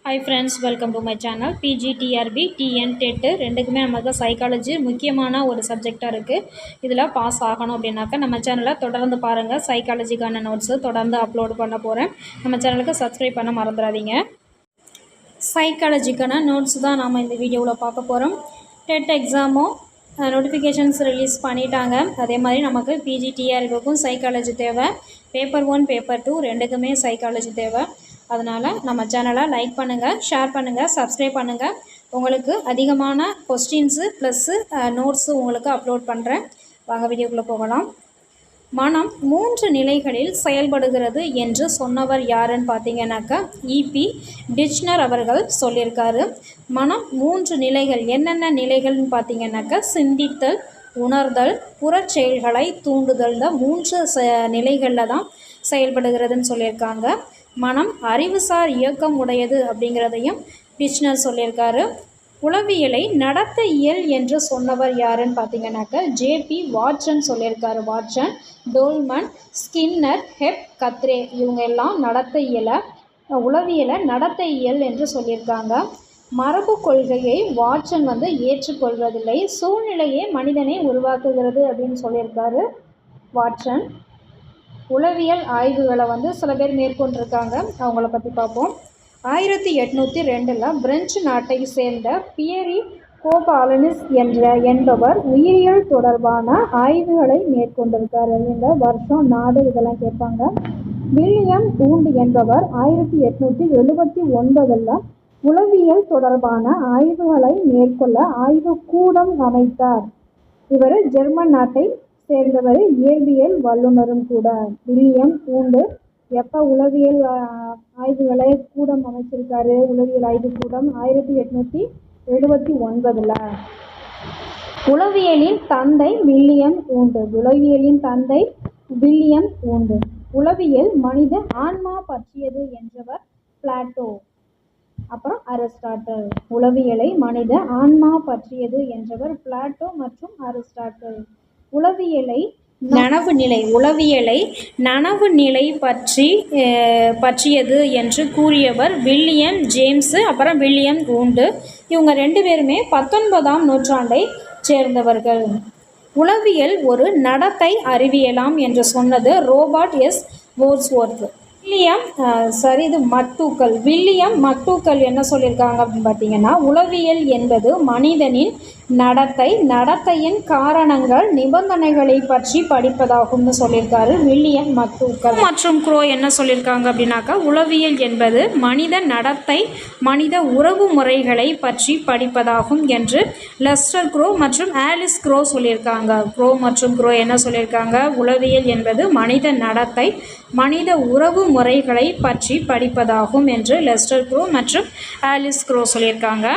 Hi friends, welcome to my channel. PGTRB TN TET ரெண்டுக்குமே நமக்கு psychology முக்கியமான ஒரு சப்ஜெக்டாக இருக்குது. இதில் பாஸ் ஆகணும் அப்படின்னாக்கா நம்ம சேனலை தொடர்ந்து பாருங்கள். சைக்காலஜிக்கான நோட்ஸு தொடர்ந்து அப்லோட் பண்ண போகிறேன். நம்ம சேனலுக்கு சப்ஸ்கிரைப் பண்ண மறந்துடாதீங்க. சைக்காலஜிக்கான நோட்ஸ் தான் நாம் இந்த வீடியோவில் பார்க்க போகிறோம். டெட் எக்ஸாமும் நோட்டிஃபிகேஷன்ஸ் ரிலீஸ் பண்ணிட்டாங்க. அதே மாதிரி நமக்கு பிஜிடிஆர்பிக்கும் சைக்காலஜி தேவை. பேப்பர் 1 பேப்பர் 2 ரெண்டுக்குமே சைக்காலஜி தேவை. அதனால் நம்ம சேனலை லைக் பண்ணுங்கள், ஷேர் பண்ணுங்கள், சப்ஸ்கிரைப் பண்ணுங்கள். உங்களுக்கு அதிகமான கொஸ்டின்ஸு ப்ளஸ்ஸு நோட்ஸு உங்களுக்கு அப்லோட் பண்ணுறேன். வாங்க வீடியோக்குள்ளே போகலாம். மனம் 3 நிலைகளில் செயல்படுகிறது என்று சொன்னவர் யாருன்னு பார்த்தீங்கன்னாக்கா இபி டிச்னர் அவர்கள் சொல்லியிருக்காரு. மனம் 3 நிலைகள் என்னென்ன நிலைகள்னு பார்த்தீங்கன்னாக்கா சிந்தித்தல், உணர்தல், புறச் செயல்களை தூண்டுதல். இந்த 3 நிலைகளில் தான் செயல்படுகிறதுன்னு சொல்லியிருக்காங்க. மனம் அறிவுசார் இயக்கம் உடையது அப்படிங்கிறதையும் டிச்னர் சொல்லியிருக்காரு. உளவியலை நடத்த இயல் என்று சொன்னவர் யாருன்னு பார்த்தீங்கன்னாக்கா ஜேபி வாட்சன் சொல்லியிருக்காரு. வாட்சன், டோல்மன், ஸ்கின்னர், ஹெப், கத்ரே இவங்க எல்லாம் உளவியலை நடத்த இயல் என்று சொல்லியிருக்காங்க. மரபு கொள்கையை வாட்சன் ஏற்றுக்கொள்வதில்லை, சூழ்நிலையே மனிதனை உருவாக்குகிறது அப்படின்னு சொல்லியிருக்காரு வாட்சன். உளவியல் ஆய்வுகளை சில பேர் மேற்கொண்டிருக்காங்க, அவங்கள பற்றி பார்ப்போம். 1802 பிரெஞ்சு நாட்டை சேர்ந்த பியரி கோபாலனிஸ் என்பவர் உயிரியல் தொடர்பான ஆய்வுகளை மேற்கொண்டிருக்கார். இந்த வருஷம் நாடு இதெல்லாம் கேட்பாங்க. வில்லியம் ஊண்ட் என்பவர் 1879 உளவியல் தொடர்பான ஆய்வுகளை மேற்கொள்ள ஆய்வுக்கூடம் அமைத்தார். இவர் ஜெர்மன் நாட்டை சேர்ந்தவர், இயற்பியல் வல்லுநரும் கூட. வில்லியம் ஊண்டு எப்போ உளவியல் ஆய்வுகளை கூடம் அமைச்சிருக்காரு? உளவியல் ஆய்வு கூடம் 1879. உளவியலின் தந்தை வில்லியம் ஊண்டு. உளவியல் மனித ஆன்மா பற்றியது என்றவர் பிளாட்டோ. அப்புறம் அரிஸ்டாட்டில். உளவியலை மனித ஆன்மா பற்றியது என்றவர் பிளாட்டோ மற்றும் அரிஸ்டாட்டில். உளவியலை நனவு நிலை பற்றியது என்று கூறியவர் வில்லியம் ஜேம்ஸு, அப்புறம் வில்லியம் ஊண்டு. இவங்க 2 பேருமே 19ஆம் நூற்றாண்டை சேர்ந்தவர்கள். உளவியல் ஒரு நடத்தை அறிவியலாம் என்று சொன்னது ரோபர்ட் எஸ் வோர்ட்ஸ்வொர்த். வில்லியம் மட்டூக்கல் என்ன சொல்லியிருக்காங்க அப்படின்னு பார்த்தீங்கன்னா, உளவியல் என்பது மனிதனின் நடத்தையின் காரணங்கள், நிபந்தனைகளை பற்றி படிப்பதாகும்னு சொல்லியிருக்காரு வில்லியம் மட்டூக்கல். மற்றும் க்ரோ என்ன சொல்லியிருக்காங்க அப்படின்னாக்கா, உளவியல் என்பது மனித நடத்தை, மனித உறவு முறைகளை பற்றி படிப்பதாகும் என்று லெஸ்டர் க்ரோ மற்றும் ஆலிஸ் க்ரோ சொல்லியிருக்காங்க. க்ரோ என்ன சொல்லியிருக்காங்க, உளவியல் என்பது மனித நடத்தை, மனித உறவு முறைகளை பற்றி படிப்பதாகும் என்று லெஸ்டர் க்ரோ மற்றும் ஆலிஸ் க்ரோ சொல்லியிருக்காங்க.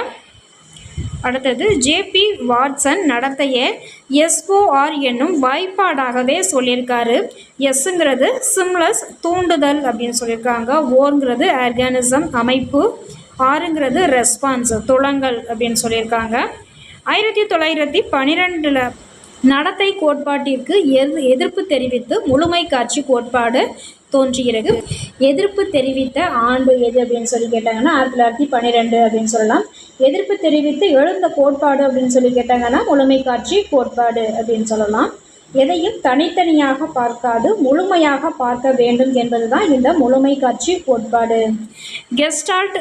அடுத்தது ஜேபி வாட்சன் நடத்தையை SOR என்னும் வாய்ப்பாடாகவே சொல்லியிருக்காரு. எஸ்ங்கிறது சிம்லஸ் தூண்டுதல் அப்படின்னு சொல்லியிருக்காங்க. ஓங்கிறது ஆர்கானிசம் அமைப்பு, ஆறுங்கிறது ரெஸ்பான்ஸ் துலங்கல் அப்படின்னு சொல்லியிருக்காங்க. 1912 நடத்தை கோட்பாட்டிற்கு எதிர்ப்பு தெரிவித்து முழுமை காட்சி கோட்பாடு தோன்றுகிறது. எதிர்ப்பு தெரிவித்த ஆண்டு எது அப்படின்னு சொல்லி கேட்டாங்கன்னா 1912 அப்படின்னு சொல்லலாம். எதிர்ப்பு தெரிவித்து எழுந்த கோட்பாடு அப்படின்னு சொல்லி கேட்டாங்கன்னா முழுமை காட்சி கோட்பாடு அப்படின்னு சொல்லலாம். எதையும் தனித்தனியாக பார்க்காது முழுமையாக பார்க்க வேண்டும் என்பதுதான் இந்த முழுமை காட்சி கோட்பாடு. கெஸ்டால்ட்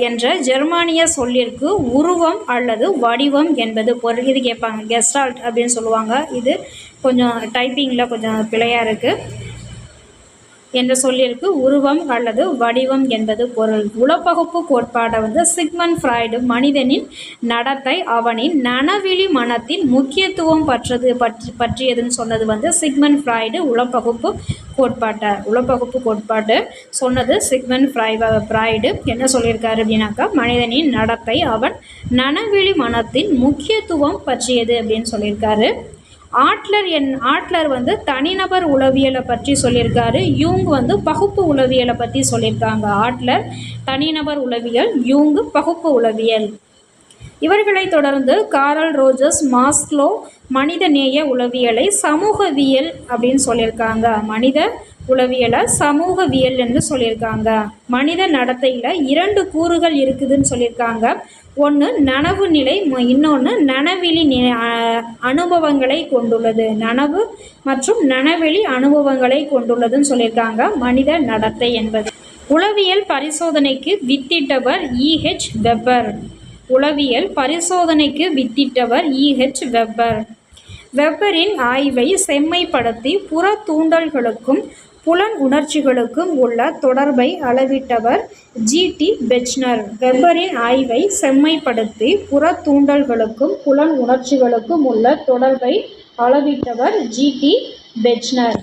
என்ற ஜெர்மானிய சொல்லிற்கு உருவம் அல்லது வடிவம் என்பது பொருள். இது கேட்பாங்க, கெஸ்டால்ட் அப்படின்னு சொல்லுவாங்க. இது கொஞ்சம் டைப்பிங்கில் கொஞ்சம் பிழையாக இருக்குது. என்ற சொல்லிற்கு உருவம் அல்லது வடிவம் என்பது பொருள். உளப்பகுப்பு கோட்பாடை சிக்மண்ட் ஃப்ராய்டு மனிதனின் நடத்தை அவனின் நனவிழி மனத்தின் முக்கியத்துவம் பற்றியதுன்னு சொன்னது சிக்மண்ட் ஃப்ராய்டு. உளப்பகுப்பு கோட்பாடு சொன்னது சிக்மண்ட் ஃப்ராய்டு. என்ன சொல்லியிருக்காரு அப்படின்னாக்கா, மனிதனின் நடத்தை அவன் நனவிழி மனத்தின் முக்கியத்துவம் பற்றியது அப்படின்னு சொல்லியிருக்காரு. ஆட்லர் தனிநபர் உளவியலை பற்றி சொல்லியிருக்காரு. யூங் பகுப்பு உளவியலை பற்றி சொல்லியிருக்காங்க. ஆட்லர் தனிநபர் உளவியல், யூங் பகுப்பு உளவியல். இவர்களைத் தொடர்ந்து காரல் ரோஜர்ஸ் மாஸ்லோ மனிதநேய உளவியலை சமூகவியல் அப்படின்னு சொல்லியிருக்காங்க. மனித உளவியலை சமூகவியல் என்று சொல்லியிருக்காங்க. மனித நடத்தையில் 2 கூறுகள் இருக்குதுன்னு சொல்லியிருக்காங்க. ஒன்று நனவு நிலை, இன்னொன்று நனவெளி அனுபவங்களை கொண்டுள்ளது. நனவு மற்றும் நனவெளி அனுபவங்களை கொண்டுள்ளதுன்னு சொல்லியிருக்காங்க மனித நடத்தை என்பது. உளவியல் பரிசோதனைக்கு வித்திட்டவர் E.H. வெப்பர். உளவியல் பரிசோதனைக்கு வித்திட்டவர் E.H. வெப்பர். வெப்பரின் ஆய்வை செம்மைப்படுத்தி புற தூண்டல்களுக்கும் புலன் உணர்ச்சிகளுக்கும் உள்ள தொடர்பை அளவிட்டவர் G.T. பெச்னர். வெப்பரின் ஆய்வை செம்மைப்படுத்தி புற தூண்டல்களுக்கும் புலன் உணர்ச்சிகளுக்கும் உள்ள தொடர்பை அளவிட்டவர் G.T. பெச்னர்.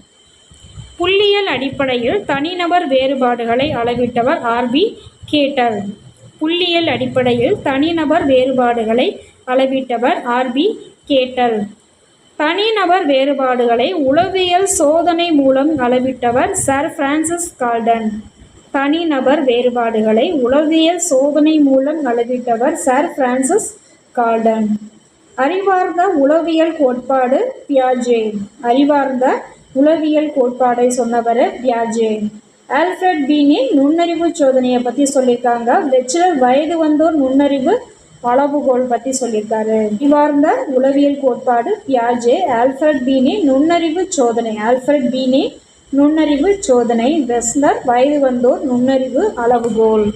புள்ளியியல் அடிப்படையில் தனிநபர் வேறுபாடுகளை அளவிட்டவர் R.B. கேட்டல். புள்ளியியல் அடிப்படையில் தனிநபர் வேறுபாடுகளை அளவிட்டவர் R.B. கேட்டல். தனிநபர் வேறுபாடுகளை உளவியல் சோதனை மூலம் அளவிட்டவர் சர் பிரான்சிஸ் கால்டன். தனிநபர் வேறுபாடுகளை உளவியல் சோதனை மூலம் அளவிட்டவர் சர் பிரான்சிஸ் கால்டன். அறிவார்ந்த உளவியல் கோட்பாடு பியாஜே. அறிவார்ந்த உளவியல் கோட்பாடை சொன்னவர் பியாஜே. ஆல்ஃபிரட் பீனே நுண்ணறிவு சோதனையை பற்றி சொல்லியிருக்காங்க. வெச்சலர் வயது வந்தோர் நுண்ணறிவு அளவுகோல் பற்றி சொல்லியிருக்காரு. அறிவார்ந்த உளவியல் கோட்பாடு பியாஜே. ஆல்ஃபிரட் பீனே நுண்ணறிவு சோதனை. ஆல்ஃபிரட் பீனே நுண்ணறிவு சோதனை. வெஸ்லர் வயது வந்தோர் நுண்ணறிவு அளவுகோல்.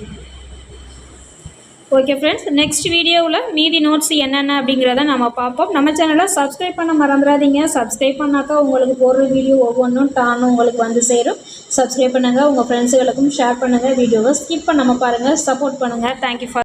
ஓகே ஃப்ரெண்ட்ஸ், நெக்ஸ்ட் வீடியோவில் மீதி நோட்ஸ் என்னென்ன அப்படிங்கிறத நம்ம பார்ப்போம். நம்ம சேனலை சப்ஸ்கிரைப் பண்ண மறந்துடாதீங்க. சப்ஸ்கிரைப் பண்ணாக்கா உங்களுக்கு போடுற வீடியோ ஒவ்வொன்றும் டானும் உங்களுக்கு வந்து சேரும். சப்ஸ்கிரைப் பண்ணுங்கள், உங்கள் ஃப்ரெண்ட்ஸுகளுக்கும் ஷேர் பண்ணுங்கள். வீடியோவை ஸ்கிப் பண்ணாமல் பாருங்கள், சப்போர்ட் பண்ணுங்கள். Thank you for